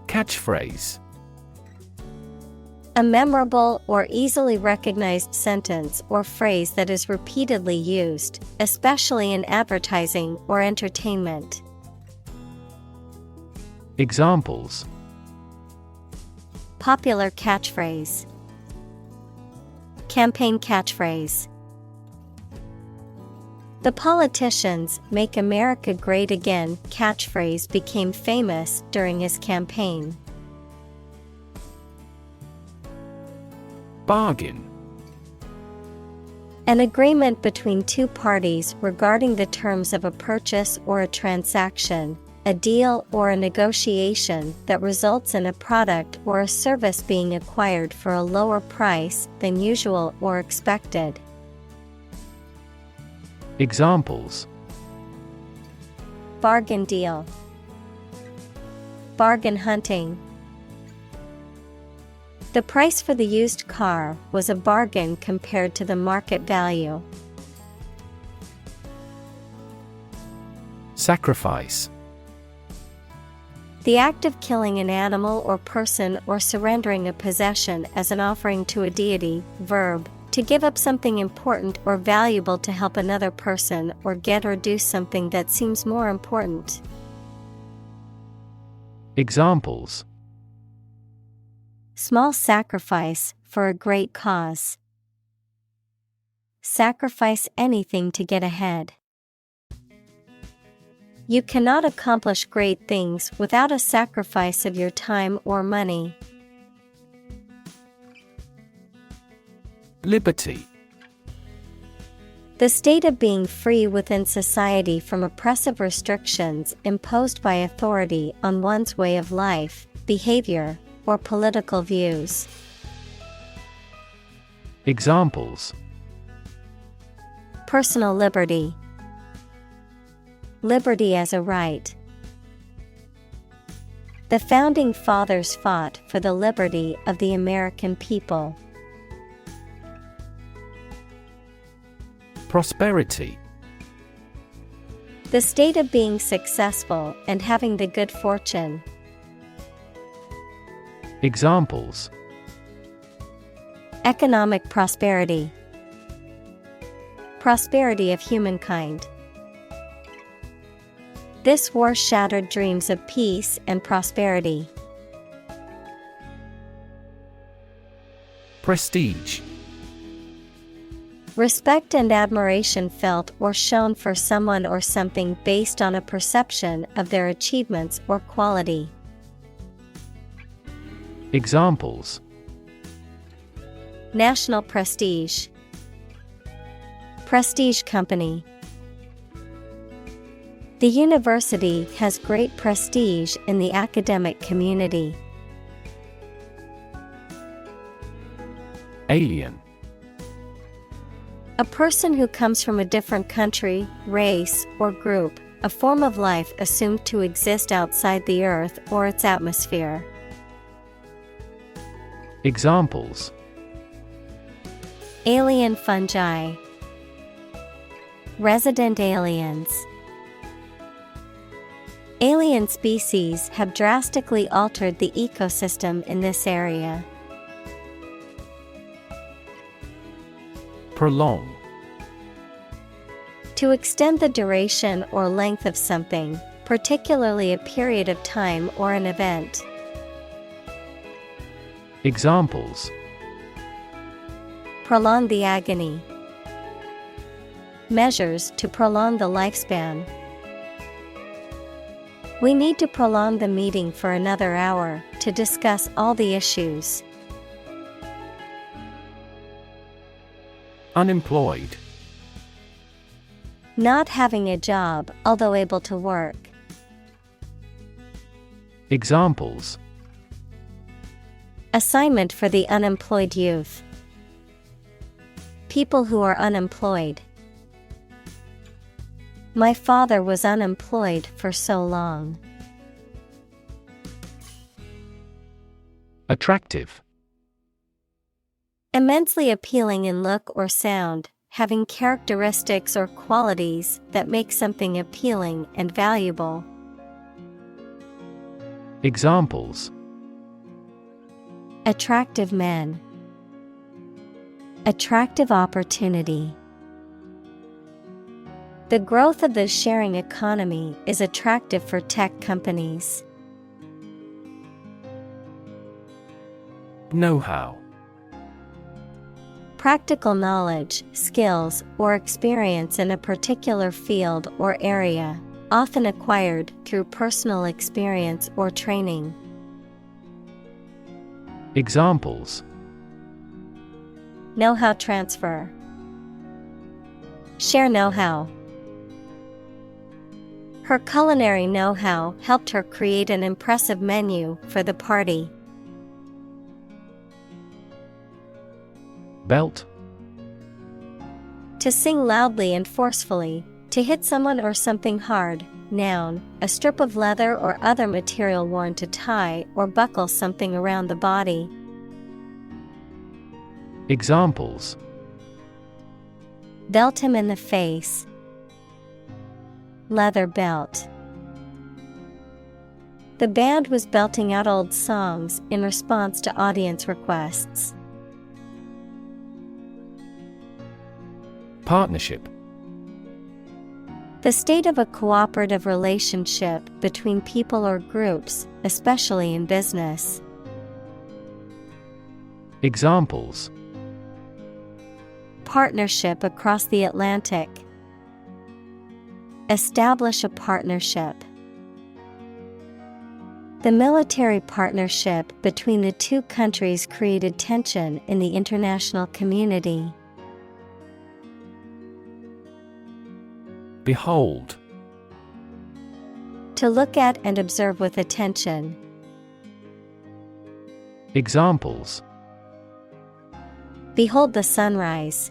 Catchphrase. A memorable or easily recognized sentence or phrase that is repeatedly used, especially in advertising or entertainment. Examples: Popular catchphrase. Campaign catchphrase. The politicians' "Make America Great Again" catchphrase became famous during his campaign. Bargain. An agreement between two parties regarding the terms of a purchase or a transaction, a deal or a negotiation that results in a product or a service being acquired for a lower price than usual or expected. Examples: bargain deal, bargain hunting. The price for the used car was a bargain compared to the market value. Sacrifice. The act of killing an animal or person or surrendering a possession as an offering to a deity. Verb: to give up something important or valuable to help another person or get or do something that seems more important. Examples: small sacrifice for a great cause. Sacrifice anything to get ahead. You cannot accomplish great things without a sacrifice of your time or money. Liberty. The state of being free within society from oppressive restrictions imposed by authority on one's way of life, behavior, or political views. Examples: personal liberty, liberty as a right. The founding fathers fought for the liberty of the American people. Prosperity. The state of being successful and having the good fortune. Examples: economic prosperity, prosperity of humankind. This war shattered dreams of peace and prosperity. Prestige. Respect and admiration felt or shown for someone or something based on a perception of their achievements or quality. Examples: national prestige, prestige company. The university has great prestige in the academic community. Alien. A person who comes from a different country, race, or group, a form of life assumed to exist outside the Earth or its atmosphere. Examples: alien fungi, resident aliens. Alien species have drastically altered the ecosystem in this area. Prolong. To extend the duration or length of something, particularly a period of time or an event. Examples: prolong the agony. Measures to prolong the lifespan. We need to prolong the meeting for another hour to discuss all the issues. Unemployed. Not having a job, although able to work. Examples: assignment for the unemployed youth. People who are unemployed. My father was unemployed for so long. Attractive. Immensely appealing in look or sound, having characteristics or qualities that make something appealing and valuable. Examples: attractive men. Attractive opportunity. The growth of the sharing economy is attractive for tech companies. Know-how. Practical knowledge, skills, or experience in a particular field or area, often acquired through personal experience or training. Examples: Know-how transfer. Share know-how. Her culinary know-how helped her create an impressive menu for the party. Belt. To sing loudly and forcefully, to hit someone or something hard. Noun, a strip of leather or other material worn to tie or buckle something around the body. Examples: Belt him in the face. Leather belt. The band was belting out old songs in response to audience requests. Partnership. The state of a cooperative relationship between people or groups, especially in business. Examples: Partnership across the Atlantic. Establish a partnership. The military partnership between the two countries created tension in the international community. Behold. To look at and observe with attention. Examples: Behold the sunrise.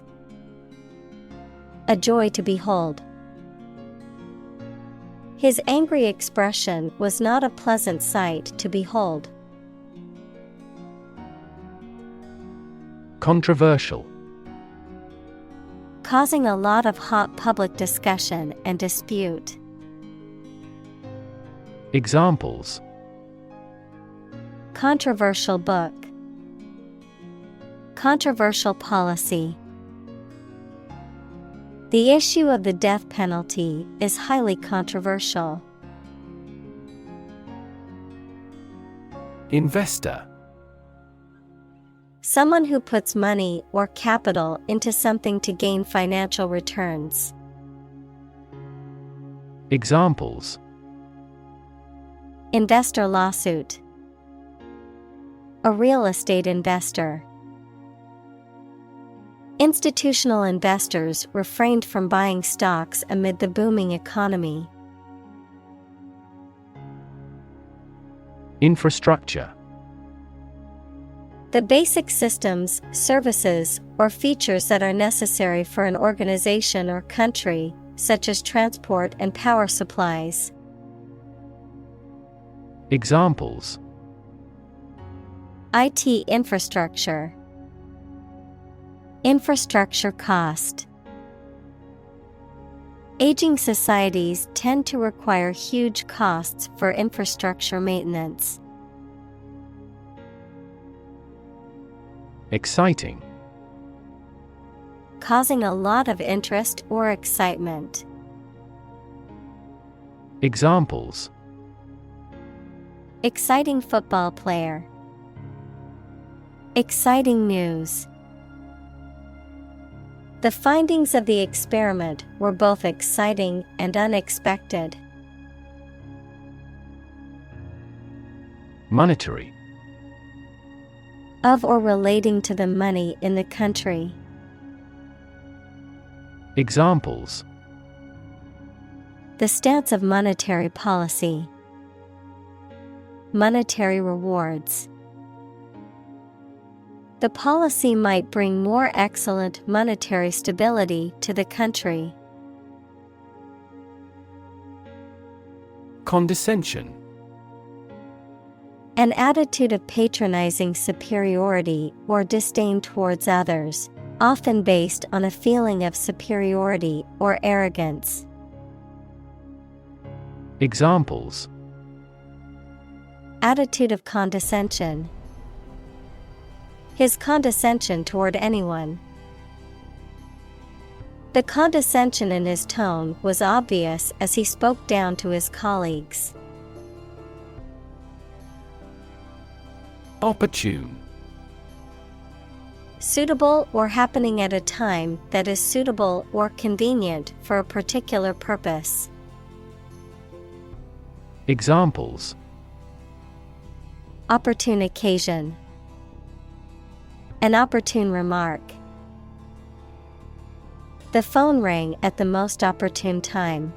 A joy to behold. His angry expression was not a pleasant sight to behold. Controversial. Causing a lot of hot public discussion and dispute. Examples: Controversial book. Controversial policy. The issue of the death penalty is highly controversial. Investor. Someone who puts money or capital into something to gain financial returns. Examples: Investor lawsuit. A real estate investor. Institutional investors refrained from buying stocks amid the booming economy. Infrastructure. The basic systems, services, or features that are necessary for an organization or country, such as transport and power supplies. Examples: IT infrastructure. Infrastructure cost. Aging societies tend to require huge costs for infrastructure maintenance. Exciting. Causing a lot of interest or excitement. Examples: Exciting football player. Exciting news. The findings of the experiment were both exciting and unexpected. Monetary. Of or relating to the money in the country. Examples: The stance of monetary policy. Monetary rewards. The policy might bring more excellent monetary stability to the country. Condescension. An attitude of patronizing superiority or disdain towards others, often based on a feeling of superiority or arrogance. Examples: Attitude of condescension. His condescension toward anyone. The condescension in his tone was obvious as he spoke down to his colleagues. Opportune. Suitable or happening at a time that is suitable or convenient for a particular purpose. Examples: Opportune occasion. An opportune remark. The phone rang at the most opportune time.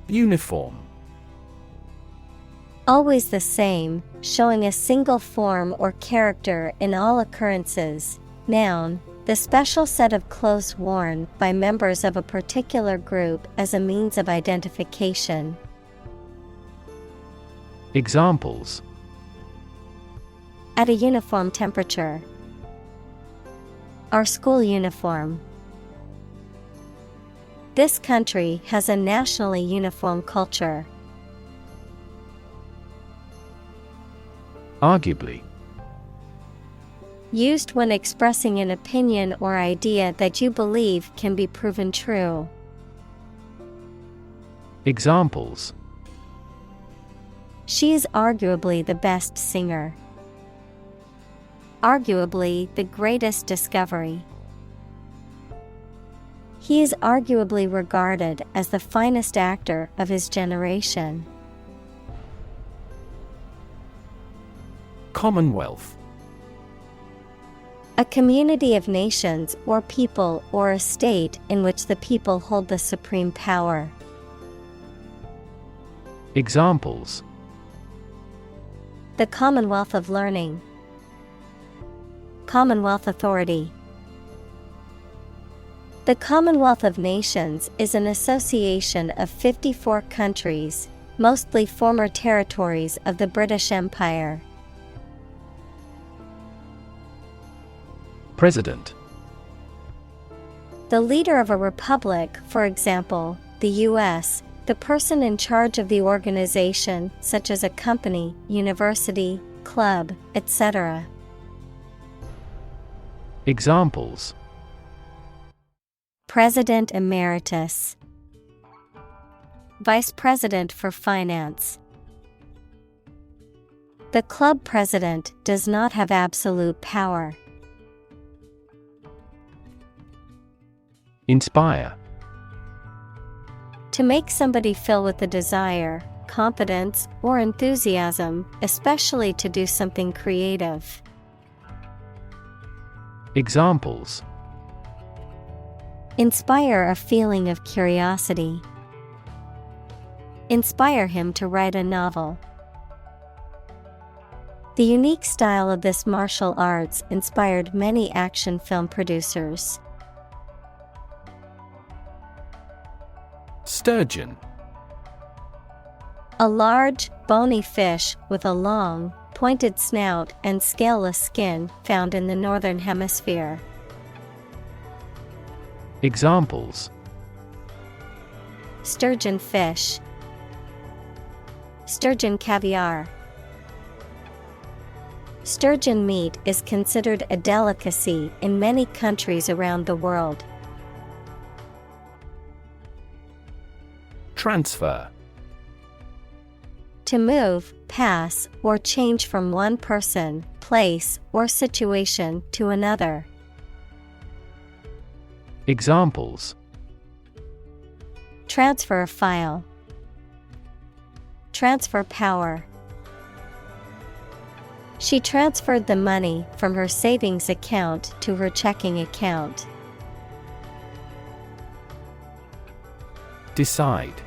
Uniform. Always the same, showing a single form or character in all occurrences. Noun, the special set of clothes worn by members of a particular group as a means of identification. Examples: At a uniform temperature. Our school uniform. This country has a nationally uniform culture. Arguably. Used when expressing an opinion or idea that you believe can be proven true. Examples: She is arguably the best singer. Arguably the greatest discovery. He is arguably regarded as the finest actor of his generation. Commonwealth. A community of nations or people or a state in which the people hold the supreme power. Examples: The Commonwealth of Learning. Commonwealth Authority. The Commonwealth of Nations is an association of 54 countries, mostly former territories of the British Empire. President. The leader of a republic, for example, the U.S., the person in charge of the organization, such as a company, university, club, etc. Examples: President Emeritus. Vice President for Finance. The club president does not have absolute power. Inspire. To make somebody feel with the desire, confidence, or enthusiasm, especially to do something creative. Examples: Inspire a feeling of curiosity. Inspire him to write a novel. The unique style of this martial arts inspired many action film producers. Sturgeon. A large, bony fish with a long, pointed snout and scaleless skin found in the northern hemisphere. Examples: Sturgeon fish. Sturgeon caviar. Sturgeon meat is considered a delicacy in many countries around the world. Transfer. To move, pass, or change from one person, place, or situation to another. Examples: Transfer a file. Transfer power. She transferred the money from her savings account to her checking account. Decide.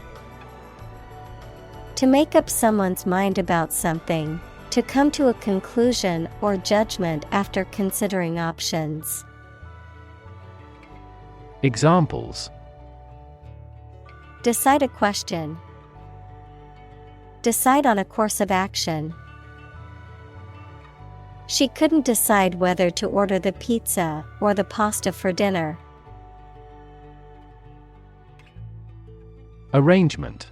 To make up someone's mind about something, to come to a conclusion or judgment after considering options. Examples: Decide a question. Decide on a course of action. She couldn't decide whether to order the pizza or the pasta for dinner. Arrangement.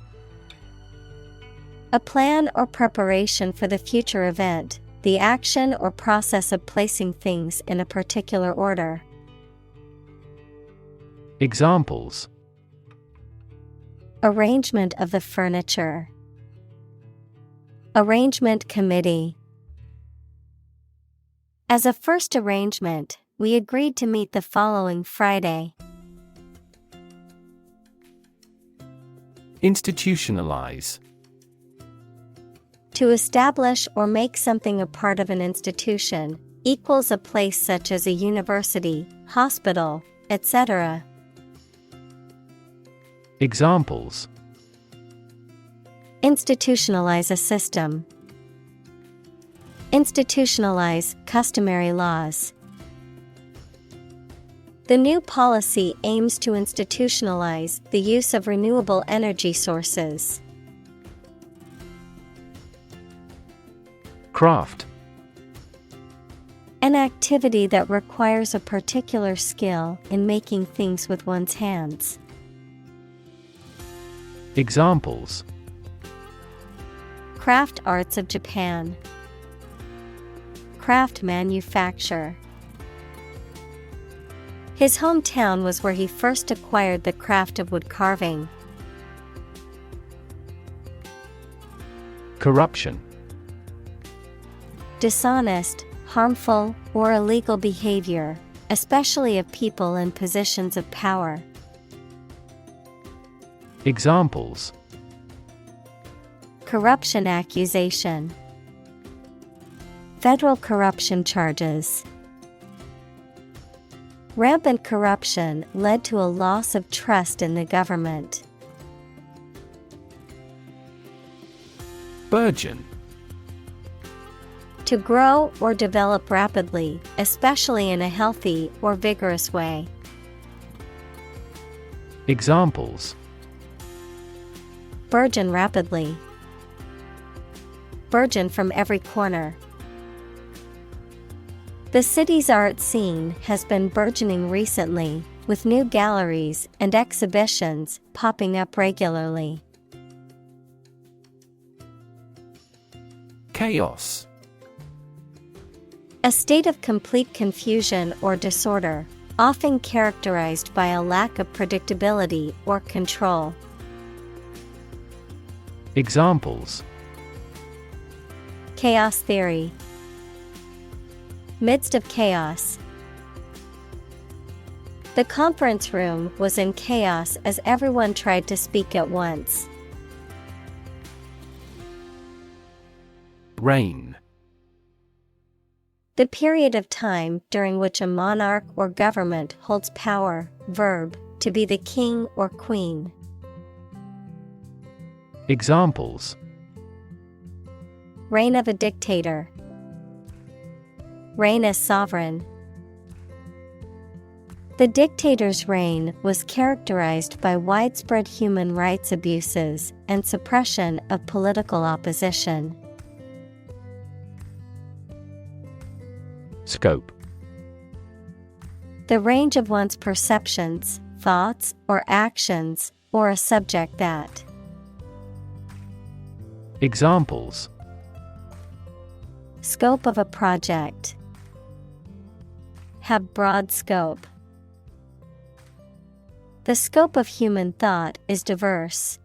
A plan or preparation for the future event, the action or process of placing things in a particular order. Examples: Arrangement of the furniture. Arrangement committee. As a first arrangement, we agreed to meet the following Friday. Institutionalize. To establish or make something a part of an institution, equals a place such as a university, hospital, etc. Examples: Institutionalize a system. Institutionalize customary laws. The new policy aims to institutionalize the use of renewable energy sources. Craft. An activity that requires a particular skill in making things with one's hands. Examples: Craft arts of Japan. Craft manufacture. His hometown was where he first acquired the craft of wood carving. Corruption. Dishonest, harmful, or illegal behavior, especially of people in positions of power. Examples: Corruption accusation. Federal corruption charges. Rampant corruption led to a loss of trust in the government. Burgeon. To grow or develop rapidly, especially in a healthy or vigorous way. Examples: Burgeon rapidly. Burgeon from every corner. The city's art scene has been burgeoning recently, with new galleries and exhibitions popping up regularly. Chaos. A state of complete confusion or disorder, often characterized by a lack of predictability or control. Examples: Chaos theory. Midst of chaos. The conference room was in chaos as everyone tried to speak at once. Reign. The period of time during which a monarch or government holds power. Verb, to be the king or queen. Examples: Reign of a dictator. Reign as sovereign. The dictator's reign was characterized by widespread human rights abuses and suppression of political opposition. Scope. The range of one's perceptions, thoughts, or actions, or a subject that. Examples: Scope of a project. Have broad scope. The scope of human thought is diverse.